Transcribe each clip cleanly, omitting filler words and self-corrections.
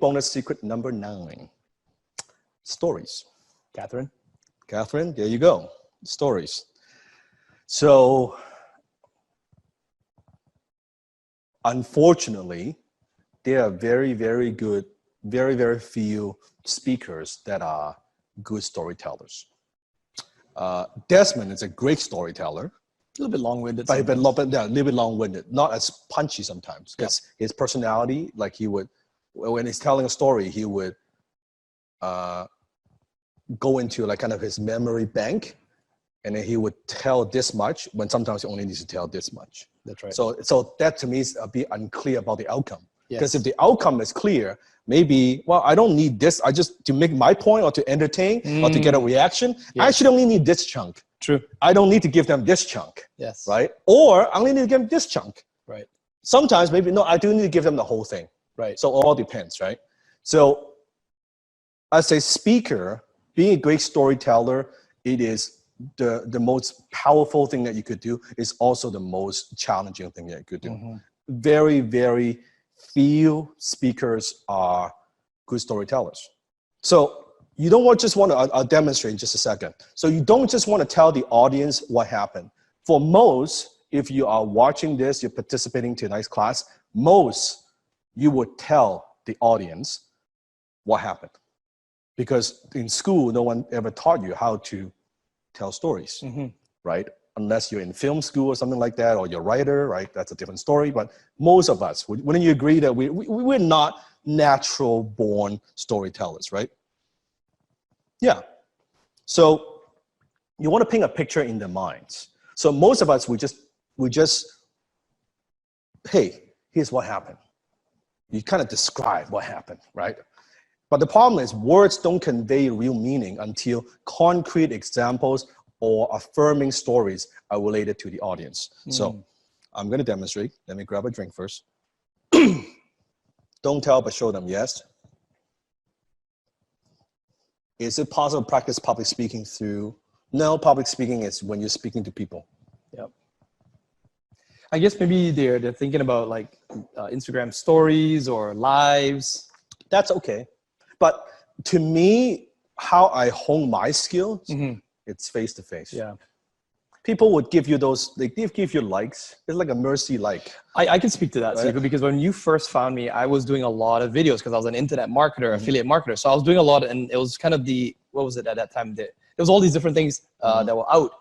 Bonus secret number 9. Stories. Catherine, There you go. Stories. So, unfortunately, there are very, very good, very, very few speakers that are good storytellers. Desmond is a great storyteller. a little bit long-winded. But a little bit long-winded, not as punchy sometimes. Because his personality, like he would, when he's telling a story, he would go into like kind of his memory bank, and then he would tell this much when sometimes he only needs to tell this much. That's right. So that to me is a bit unclear about the outcome. Because Yes. if the outcome is clear, maybe, well, I don't need this. I just, to make my point or to entertain or to get a reaction, I actually only need this chunk. True. I don't need to give them this chunk. Yes. Right? Or I only need to give them this chunk. Right. Sometimes maybe, no, I do need to give them the whole thing. Right. So it all depends, right? So as a speaker, being a great storyteller, it is the most powerful thing that you could do. Is also the most challenging thing that you could do. Mm-hmm. Very, very few speakers are good storytellers. So you don't just want to, I'll demonstrate in just a second. So you don't just want to tell the audience what happened. For most, if you are watching this, you're participating to a nice class, most you would tell the audience what happened. Because in school, no one ever taught you how to tell stories, right? Unless you're in film school or something like that, or you're a writer, right? That's a different story. But most of us, wouldn't you agree that we're not natural born storytellers, right? Yeah. So you want to paint a picture in their minds. So most of us, we just, hey, here's what happened. You kind of describe what happened, right? But the problem is words don't convey real meaning until concrete examples or affirming stories are related to the audience. So I'm going to demonstrate. Let me grab a drink first. Don't tell, but show them, yes. Is it possible to practice public speaking through? No, public speaking is when you're speaking to people. Yep. I guess maybe they're thinking about like Instagram stories or lives. That's okay. But to me, how I hone my skills, it's face-to-face. Yeah. People would give you those, they give you likes. It's like a mercy like. I can speak to that, Right. Sifu, because when you first found me, I was doing a lot of videos because I was an internet marketer, affiliate marketer. So I was doing a lot, and it was kind of what was it at that time? There was all these different things that were out.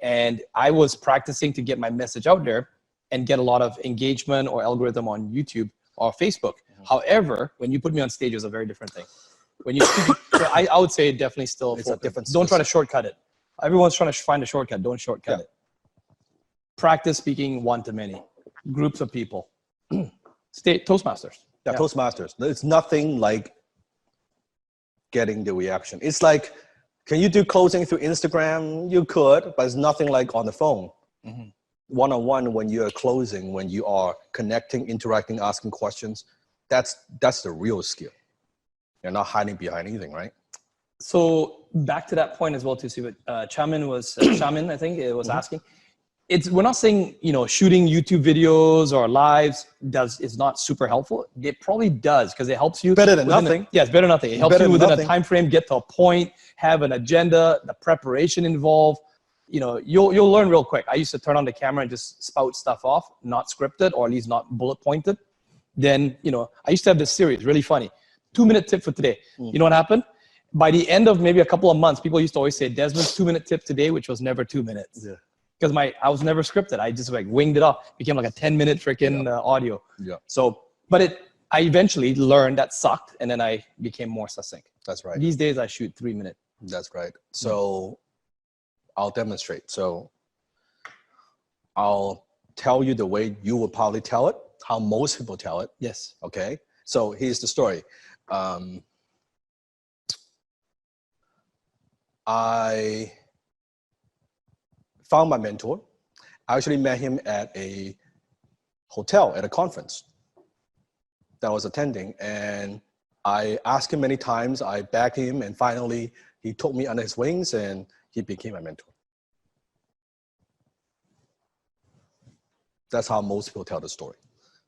And I was practicing to get my message out there and get a lot of engagement or algorithm on YouTube or Facebook. However, when you put me on stage, it was a very different thing. When you speak, so I would say definitely still It's a different don't try to shortcut it. Everyone's trying to find a shortcut. Don't shortcut it. Practice speaking one-to-many, groups of people. Toastmasters. Yeah, Toastmasters. It's nothing like getting the reaction. It's like, can you do closing through Instagram? You could, but it's nothing like on the phone. One-on-one when you are closing, when you are connecting, interacting, asking questions, that's the real skill. You're not hiding behind anything, right? So back to that point as well, to see what Chamin was, Chamin, I think it was asking. We're not saying, shooting YouTube videos or lives is not super helpful. It probably does, because it helps you. Better than nothing. It's better than nothing. It helps you within a time frame, get to a point, have an agenda, the preparation involved. You'll learn real quick. I used to turn on the camera and just spout stuff off, not scripted, or at least not bullet pointed. Then, I used to have this series, really funny. 2-minute tip for today. You know what happened? By the end of maybe a couple of months, people used to always say Desmond's 2-minute tip today, which was never 2 minutes. Yeah. Because I was never scripted. I just like winged it up. It became like a 10-minute freaking audio. Yeah. So, but I eventually learned that sucked, and then I became more succinct. That's right. These days I shoot 3-minute. That's right. So I'll demonstrate. So I'll tell you the way you would probably tell it, how most people tell it. Yes. Okay. So here's the story. I found my mentor. I actually met him at a hotel at a conference that I was attending, and I asked him many times. I begged him, and finally he took me under his wings and he became my mentor. That's how most people tell the story.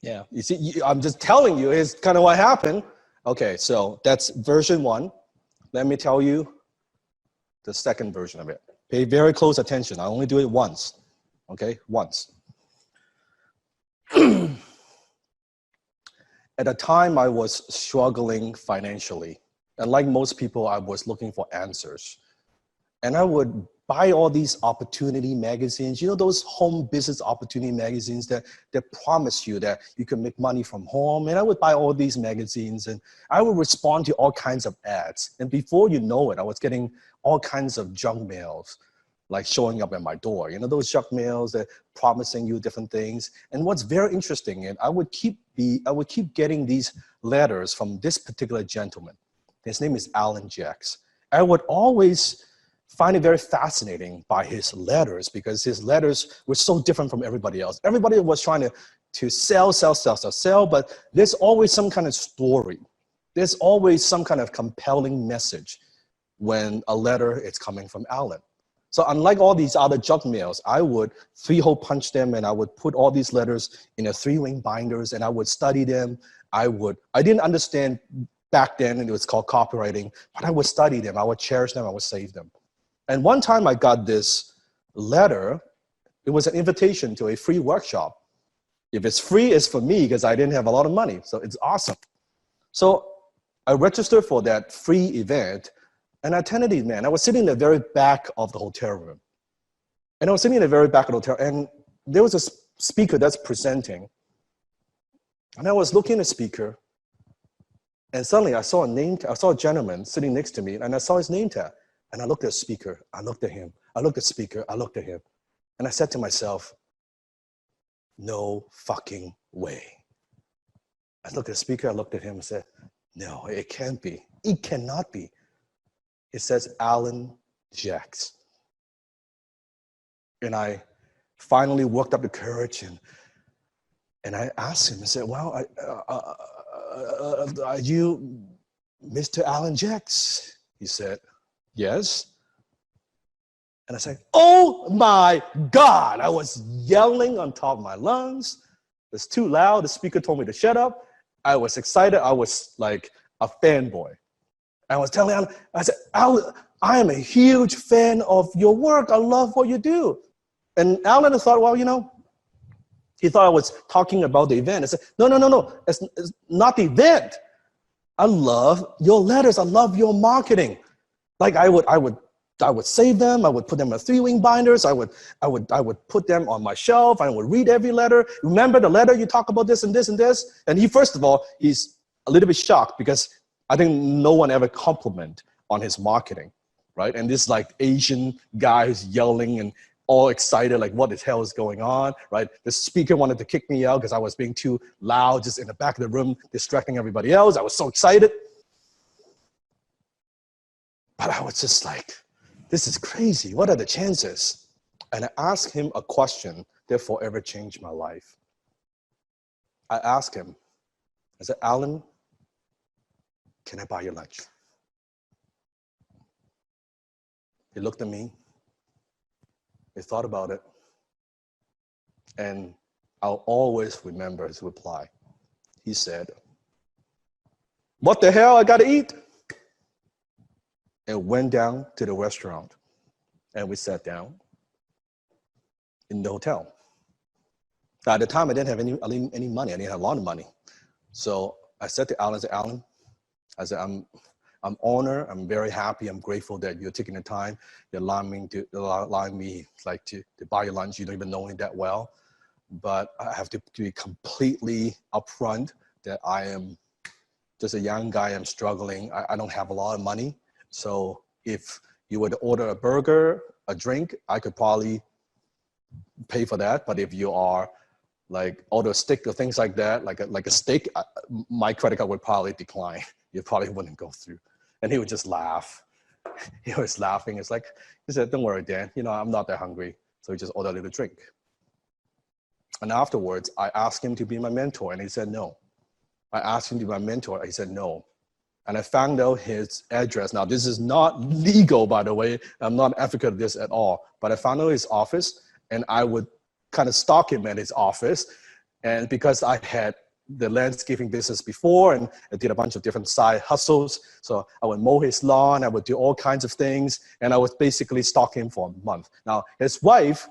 Yeah. You see, I'm just telling you, it's kind of what happened. Okay, so that's version 1. Let me tell you the second version of it. Pay very close attention. I only do it once. Okay, once. At the time, I was struggling financially. And like most people, I was looking for answers. And I would buy all these opportunity magazines, you know, those home business opportunity magazines that promise you that you can make money from home. And I would buy all these magazines and I would respond to all kinds of ads. And before you know it, I was getting all kinds of junk mails, like showing up at my door. You know, those junk mails that promising you different things. And what's very interesting, and I would keep getting these letters from this particular gentleman. His name is Alan Jacks. I would always find it very fascinating by his letters because his letters were so different from everybody else. Everybody was trying to sell, but there's always some kind of story. There's always some kind of compelling message when a letter is coming from Alan. So unlike all these other junk mails, I would 3-hole punch them and I would put all these letters in a 3-ring binders and I would study them. I didn't understand back then, and it was called copywriting, but I would study them, I would cherish them, I would save them. And one time I got this letter. It was an invitation to a free workshop. If it's free, it's for me because I didn't have a lot of money. So it's awesome. So I registered for that free event and I attended the event. I was sitting in the very back of the hotel room. And I was sitting in the very back of the hotel and there was a speaker that's presenting. And I was looking at the speaker and suddenly I saw a gentleman sitting next to me and I saw his name tag. And I looked at the speaker, I looked at him, I looked at the speaker, I looked at him. And I said to myself, no fucking way. I looked at the speaker, I looked at him and said, no, it can't be. It cannot be. It says Alan Jacks. And I finally worked up the courage and I asked him, I said, well, are you Mr. Alan Jacks? He said, yes. And I said, oh my God. I was yelling on top of my lungs. It was too loud. The speaker told me to shut up. I was excited. I was like a fanboy. I was telling Alan, I said, Alan, I am a huge fan of your work. I love what you do. And Alan thought, well, you know, he thought I was talking about the event. I said, no. It's not the event. I love your letters. I love your marketing. Like I would save them. I would put them in 3-ring binders. I would put them on my shelf. I would read every letter. Remember the letter you talk about this and this and this? And he, first of all, he's a little bit shocked because I think no one ever compliment on his marketing, right? And this like Asian guy who's yelling and all excited, like what the hell is going on, right? The speaker wanted to kick me out because I was being too loud, just in the back of the room, distracting everybody else. I was so excited. But I was just like, this is crazy. What are the chances? And I asked him a question that forever changed my life. I asked him, I said, Alan, can I buy you lunch? He looked at me. He thought about it. And I'll always remember his reply. He said, what the hell I gotta eat? And went down to the restaurant and we sat down in the hotel. Now, at the time, I didn't have any money. I didn't have a lot of money. So I said to Alan, I said, I'm honored. I'm very happy. I'm grateful that you're taking the time. You're allowing me like to buy you lunch. You don't even know me that well. But I have to be completely upfront that I am just a young guy. I'm struggling. I don't have a lot of money. So if you were to order a burger, a drink, I could probably pay for that. But if you are like order a steak or things like that, like a steak, my credit card would probably decline. You probably wouldn't go through. And he would just laugh. He was laughing. It's like, he said, don't worry, Dan, you know, I'm not that hungry. So he just ordered a little drink. And afterwards, I asked him to be my mentor and he said no. I asked him to be my mentor, he said no. And I found out his address. Now, this is not legal, by the way. I'm not an advocate of this at all. But I found out his office, and I would kind of stalk him at his office. And because I had the landscaping business before, and I did a bunch of different side hustles. So I would mow his lawn, I would do all kinds of things, and I was basically stalking him for a month. Now, his wife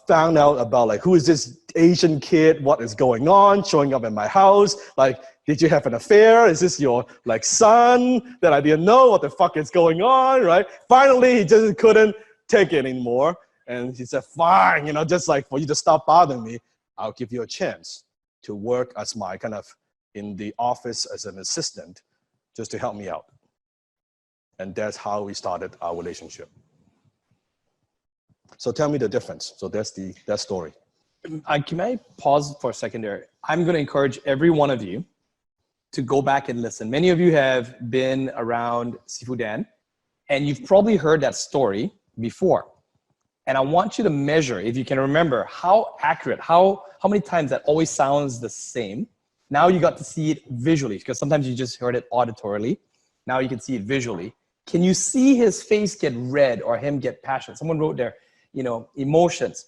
found out about like, who is this Asian kid? What is going on? Showing up at my house. Like, did you have an affair? Is this your like son that I didn't know? What the fuck is going on, right? Finally, he just couldn't take it anymore. And he said, fine, just like for you to stop bothering me, I'll give you a chance to work as my kind of in the office as an assistant just to help me out. And that's how we started our relationship. So tell me the difference. So that's that story. Can I pause for a second there? I'm going to encourage every one of you to go back and listen. Many of you have been around Sifu Dan, and you've probably heard that story before. And I want you to measure, if you can remember, how accurate, how many times that always sounds the same. Now you got to see it visually, because sometimes you just heard it auditorily. Now you can see it visually. Can you see his face get red or him get passionate? Someone wrote there, emotions.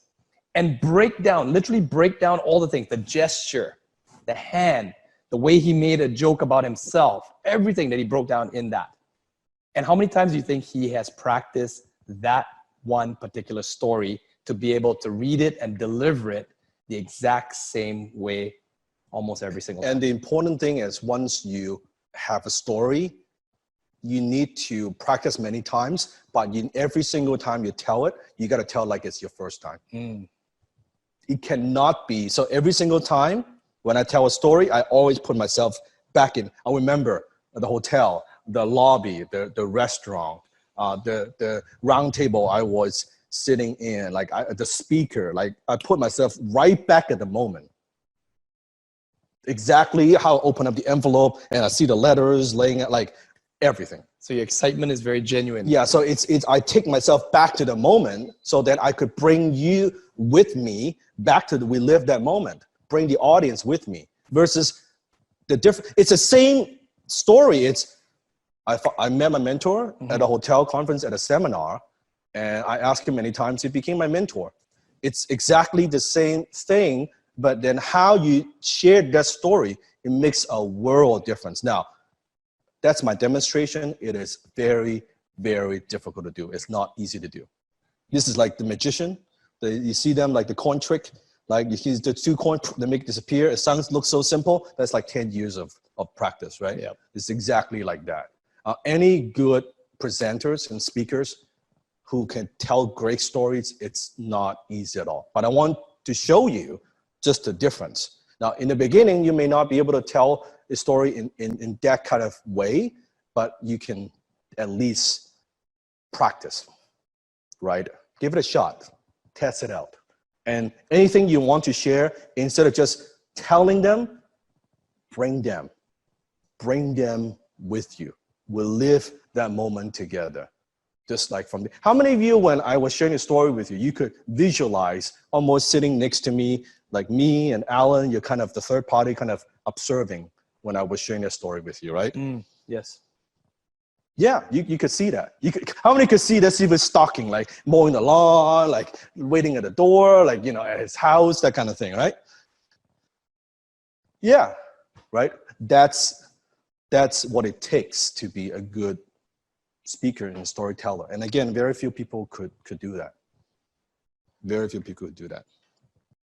And literally break down all the things, the gesture, the hand, the way he made a joke about himself, everything that he broke down in that. And how many times do you think he has practiced that one particular story to be able to read it and deliver it the exact same way almost every single time? And the important thing is, once you have a story, you need to practice many times, but every single time you tell it, you got to tell like it's your first time. It cannot be. So every single time when I tell a story, I always put myself back in. I remember the hotel, the lobby, the restaurant, the round table I was sitting in, like the speaker, like I put myself right back at the moment. Exactly how I open up the envelope and I see the letters laying out, like everything. So your excitement is very genuine. Yeah, so it's I take myself back to the moment so that I could bring you with me back to we live that moment, bring the audience with me, versus it's the same story. I met my mentor at a hotel conference at a seminar, and I asked him many times, he became my mentor. It's exactly the same thing, but then how you shared that story, it makes a world of difference. Now, that's my demonstration. It is very, very difficult to do. It's not easy to do. This is like the magician. You see them like the coin trick, like you see the 2 coins, they make it disappear. It looks so simple. That's like 10 years of practice, right? Yeah. It's exactly like that. Any good presenters and speakers who can tell great stories, it's not easy at all. But I want to show you just the difference. Now, in the beginning, you may not be able to tell a story in that kind of way, but you can at least practice, right? Give it a shot, test it out. And anything you want to share, instead of just telling them, bring them with you. We'll live that moment together. Just like how many of you, when I was sharing a story with you, you could visualize almost sitting next to me, like me and Alan, you're kind of the third party kind of observing when I was sharing a story with you, right? Yes. Yeah, you could see that. How many could see that even stalking, like mowing the lawn, like waiting at the door, like, at his house, that kind of thing, right? Yeah, right? That's what it takes to be a good speaker and storyteller. And again, very few people could do that. Very few people could do that.